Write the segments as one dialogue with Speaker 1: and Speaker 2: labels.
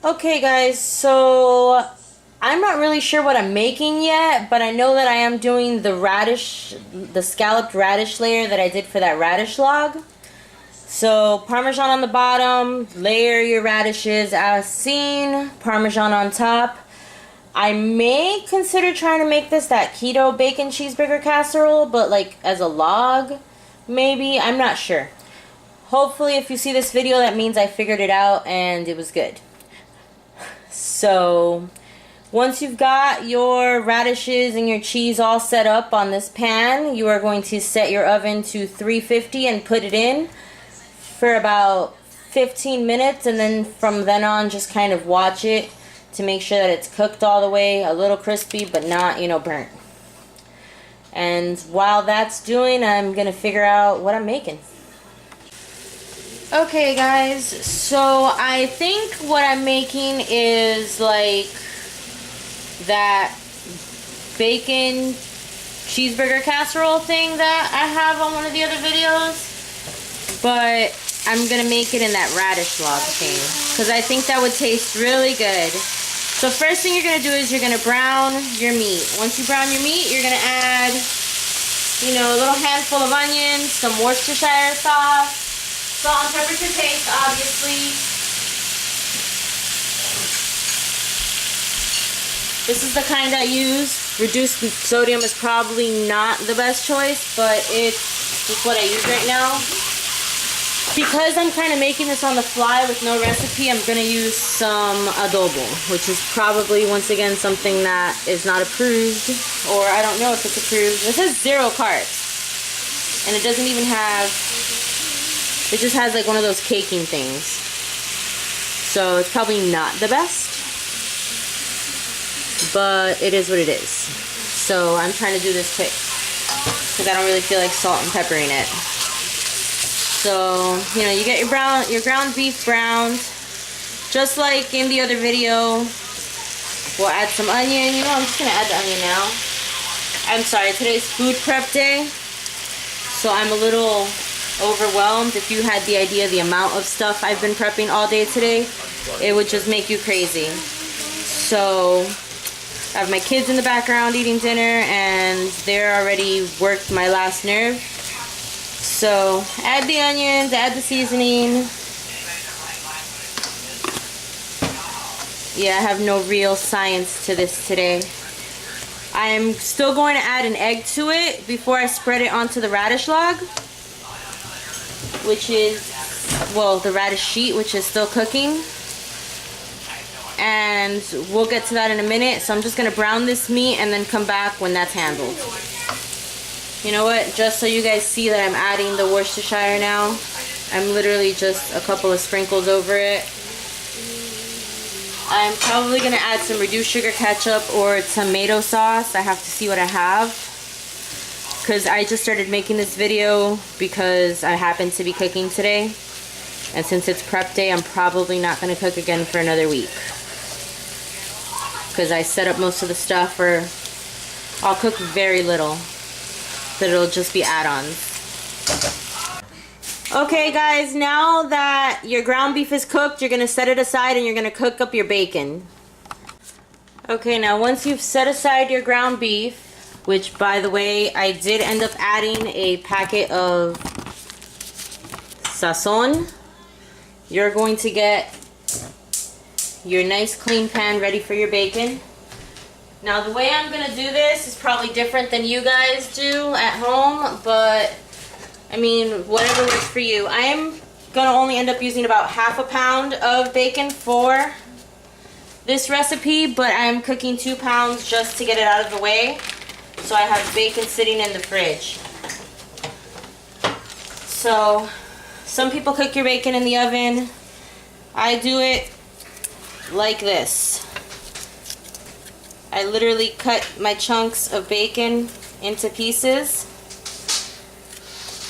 Speaker 1: Okay guys, so I'm not really sure what I'm making yet, but I know that I am doing the radish, the scalloped radish layer that I did for that radish log. So Parmesan on the bottom, layer your radishes as seen, Parmesan on top. I may consider trying to make this that keto bacon cheeseburger casserole, but like as a log, maybe, I'm not sure. Hopefully if you see this video, that means I figured it out and it was good. So once you've got your radishes and your cheese all set up on this pan, you are going to set your oven to 350 and put it in for about 15 minutes, and then from then on just kind of watch it to make sure that it's cooked all the way, a little crispy but not, you know, burnt. And while that's doing, I'm gonna figure out what I'm making. Okay guys, so I think what I'm making is like that bacon cheeseburger casserole thing that I have on one of the other videos, but I'm gonna make it in that radish log thing because I think that would taste really good. So first thing you're gonna do is you're gonna brown your meat. Once you brown your meat, you're gonna add, you know, a little handful of onions, some Worcestershire sauce, salt and pepper to taste, obviously. This is the kind I use. Reduced sodium is probably not the best choice, but it's just what I use right now. Because I'm kind of making this on the fly with no recipe, I'm going to use some adobo, which is probably, once again, something that is not approved, or I don't know if it's approved. It says 0 carbs, and it doesn't even have... It just has like one of those caking things. So it's probably not the best. But it is what it is. So I'm trying to do this quick, because I don't really feel like salt and peppering it. So, you know, you get your ground beef browned. Just like in the other video. We'll add some onion. You know, I'm just going to add the onion now. I'm sorry, today's food prep day. So I'm a little overwhelmed. If you had the idea the amount of stuff I've been prepping all day today, it would just make you crazy. So I have my kids in the background eating dinner, and they're already worked my last nerve. So add the onions, add the seasoning. Yeah, I have no real science to this today. I'm still going to add an egg to it before I spread it onto the radish log, which is, well, the radish sheet, which is still cooking. And we'll get to that in a minute. So I'm just going to brown this meat and then come back when that's handled. You know what? Just so you guys see that I'm adding the Worcestershire now. I'm literally just a couple of sprinkles over it. I'm probably going to add some reduced sugar ketchup or tomato sauce. I have to see what I have, because I just started making this video because I happen to be cooking today, and since it's prep day, I'm probably not going to cook again for another week, because I set up most of the stuff, or I'll cook very little, that it'll just be add-ons. Okay guys, now that your ground beef is cooked, you're going to set it aside and you're going to cook up your bacon. Okay, now once you've set aside your ground beef, which, by the way, I did end up adding a packet of sazon, you're going to get your nice clean pan ready for your bacon. Now, the way I'm going to do this is probably different than you guys do at home, but, I mean, whatever works for you. I am going to only end up using about ½ a pound of bacon for this recipe, but I'm cooking 2 pounds just to get it out of the way. So I have bacon sitting in the fridge. So some people cook your bacon in the oven. I do it like this. I literally cut my chunks of bacon into pieces.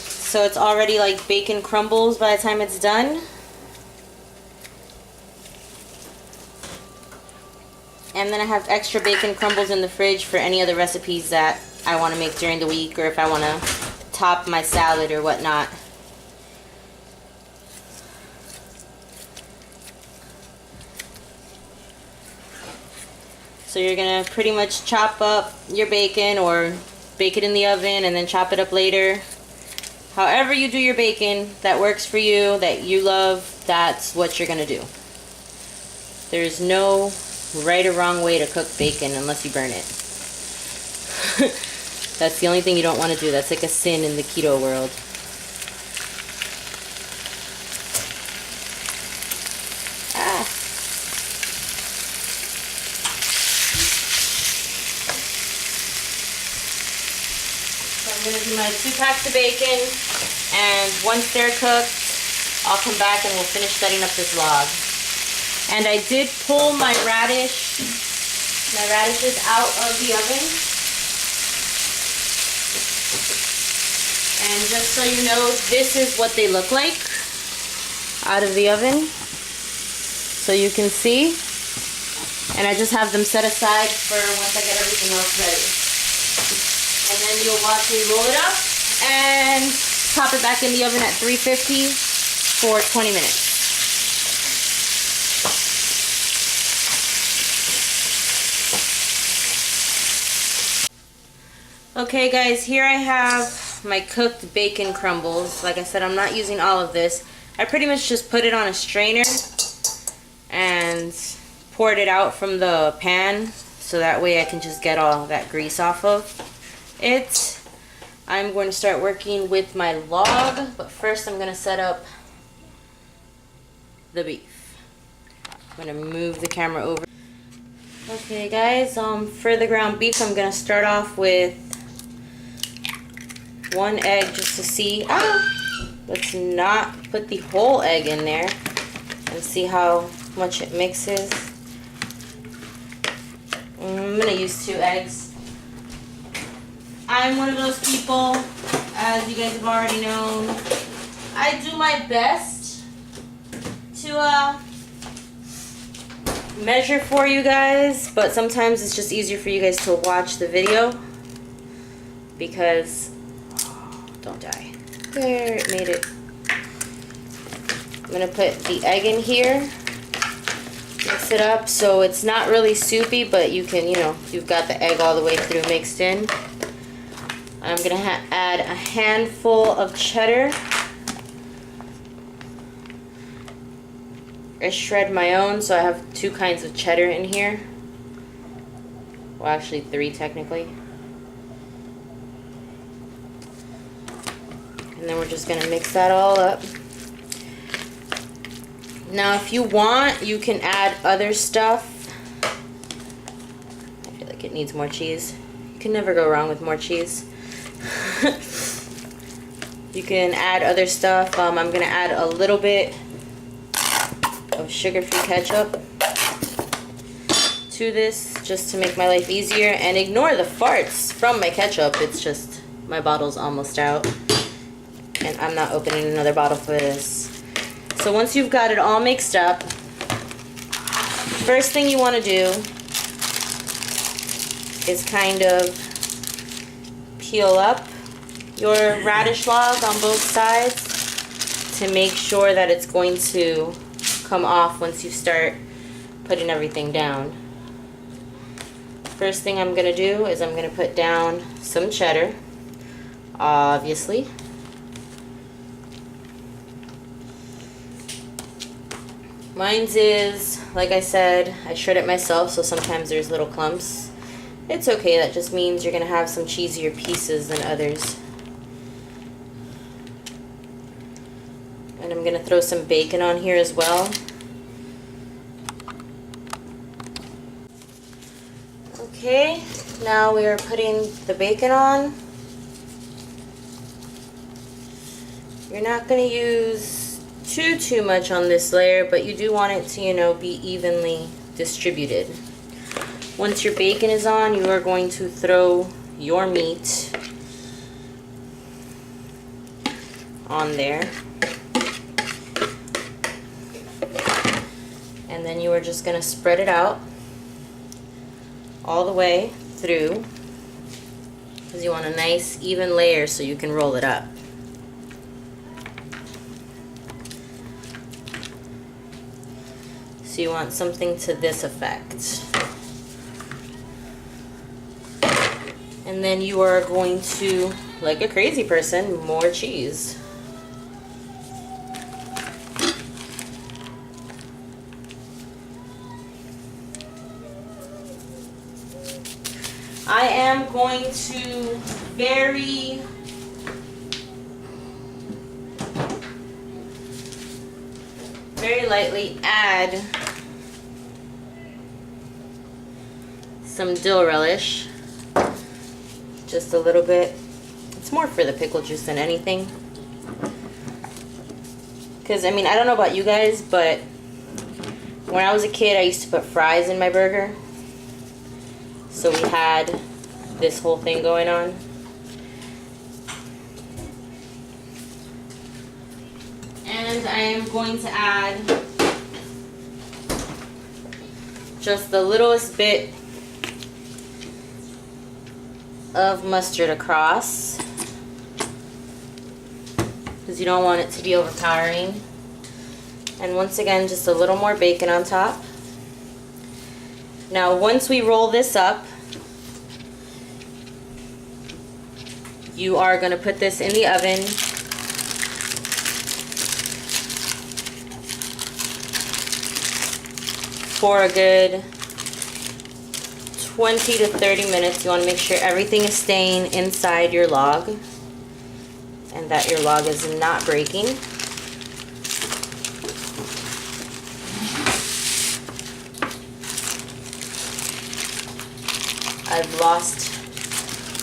Speaker 1: So it's already like bacon crumbles by the time it's done. And then I have extra bacon crumbles in the fridge for any other recipes that I want to make during the week, or if I want to top my salad or whatnot. So you're gonna pretty much chop up your bacon or bake it in the oven and then chop it up later. However you do your bacon that works for you, that you love, that's what you're gonna do. There's no right or wrong way to cook bacon unless you burn it. That's the only thing you don't want to do. That's like a sin in the keto world. I'm going to do my 2 packs of bacon, and once they're cooked, I'll come back and we'll finish setting up this log. And I did pull my radishes out of the oven. And just so you know, this is what they look like out of the oven. So you can see. And I just have them set aside for once I get everything else ready. And then you'll watch me roll it up and pop it back in the oven at 350 for 20 minutes. Okay guys, here I have my cooked bacon crumbles. Like I said, I'm not using all of this. I pretty much just put it on a strainer and poured it out from the pan so that way I can just get all that grease off of it. I'm going to start working with my log, but first I'm going to set up the beef. I'm going to move the camera over. Okay guys, for the ground beef I'm going to start off with 1 egg just to see. Let's not put the whole egg in there and see how much it mixes. I'm going to use 2 eggs. I'm one of those people, as you guys have already known, I do my best to measure for you guys, but sometimes it's just easier for you guys to watch the video because, don't die. There, it made it. I'm going to put the egg in here, mix it up so it's not really soupy, but you can, you know, you've got the egg all the way through mixed in. I'm going to add a handful of cheddar. I shred my own, so I have 2 kinds of cheddar in here. Well, actually 3 technically. And then we're just going to mix that all up. Now, if you want, you can add other stuff. I feel like it needs more cheese. You can never go wrong with more cheese. You can add other stuff. I'm going to add a little bit of sugar-free ketchup to this just to make my life easier, and ignore the farts from my ketchup. It's just my bottle's almost out and I'm not opening another bottle for this. So once you've got it all mixed up, first thing you want to do is kind of peel up your radish log on both sides to make sure that it's going to come off once you start putting everything down. First thing I'm going to do is I'm going to put down some cheddar, obviously. Mine's is, like I said, I shred it myself, so sometimes there's little clumps. It's okay, that just means you're going to have some cheesier pieces than others. And I'm going to throw some bacon on here as well. Okay, now we are putting the bacon on. You're not going to use too much on this layer, but you do want it to, you know, be evenly distributed. Once your bacon is on, you are going to throw your meat on there. And then you are just going to spread it out all the way through, because you want a nice even layer so you can roll it up. So you want something to this effect. And then you are going to, like a crazy person, more cheese. I am going to very lightly add some dill relish. Just a little bit. It's more for the pickle juice than anything. Because, I mean, I don't know about you guys, but when I was a kid, I used to put fries in my burger. So we had this whole thing going on. And I am going to add just the littlest bit of mustard across, because you don't want it to be overpowering. And once again, just a little more bacon on top. Now once we roll this up, you are going to put this in the oven for a good 20 to 30 minutes. You want to make sure everything is staying inside your log and that your log is not breaking. I've lost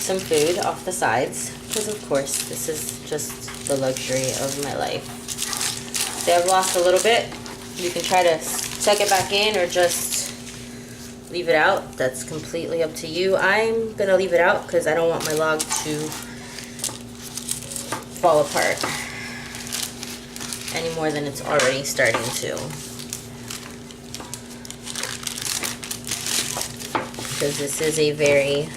Speaker 1: some food off the sides because, of course, this is just the luxury of my life. So I've lost a little bit. You can try to tuck it back in or just leave it out. That's completely up to you. I'm gonna leave it out because I don't want my log to fall apart any more than it's already starting to, because this is a very,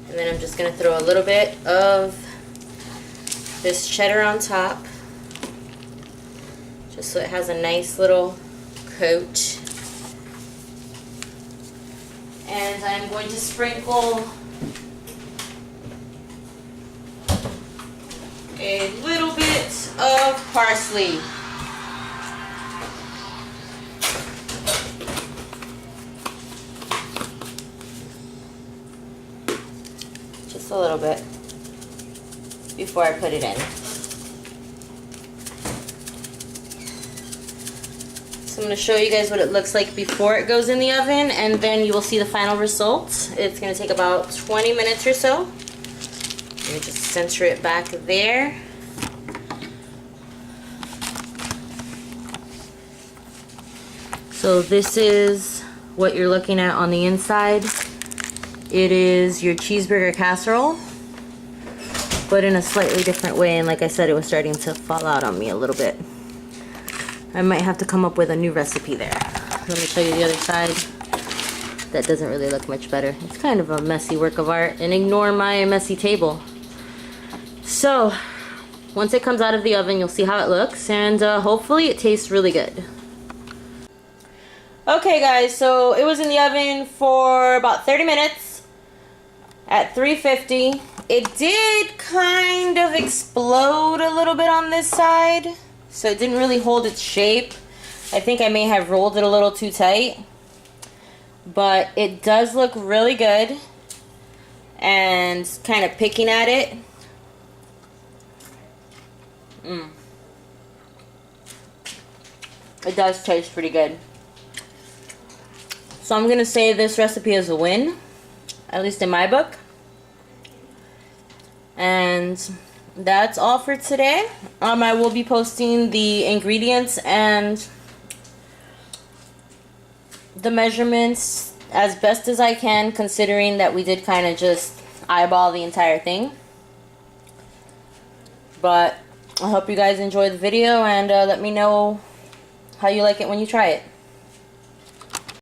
Speaker 1: and then I'm just gonna throw a little bit of this cheddar on top just so it has a nice little coat. And I'm going to sprinkle a little bit of parsley. Just a little bit before I put it in. I'm going to show you guys what it looks like before it goes in the oven, and then you will see the final result. It's going to take about 20 minutes or so. Let me just center it back there. So this is what you're looking at on the inside. It is your cheeseburger casserole, but in a slightly different way, and like I said, it was starting to fall out on me a little bit. I might have to come up with a new recipe there. Let me show you the other side. That doesn't really look much better. It's kind of a messy work of art, and ignore my messy table. So, once it comes out of the oven, you'll see how it looks, and hopefully it tastes really good. Okay guys, so it was in the oven for about 30 minutes at 350. It did kind of explode a little bit on this side, so it didn't really hold its shape. I think I may have rolled it a little too tight, but it does look really good. And kind of picking at it, it does taste pretty good. So I'm gonna say this recipe is a win, at least in my book. And that's all for today. I will be posting the ingredients and the measurements as best as I can, considering that we did kind of just eyeball the entire thing. But I hope you guys enjoyed the video, and let me know how you like it when you try it.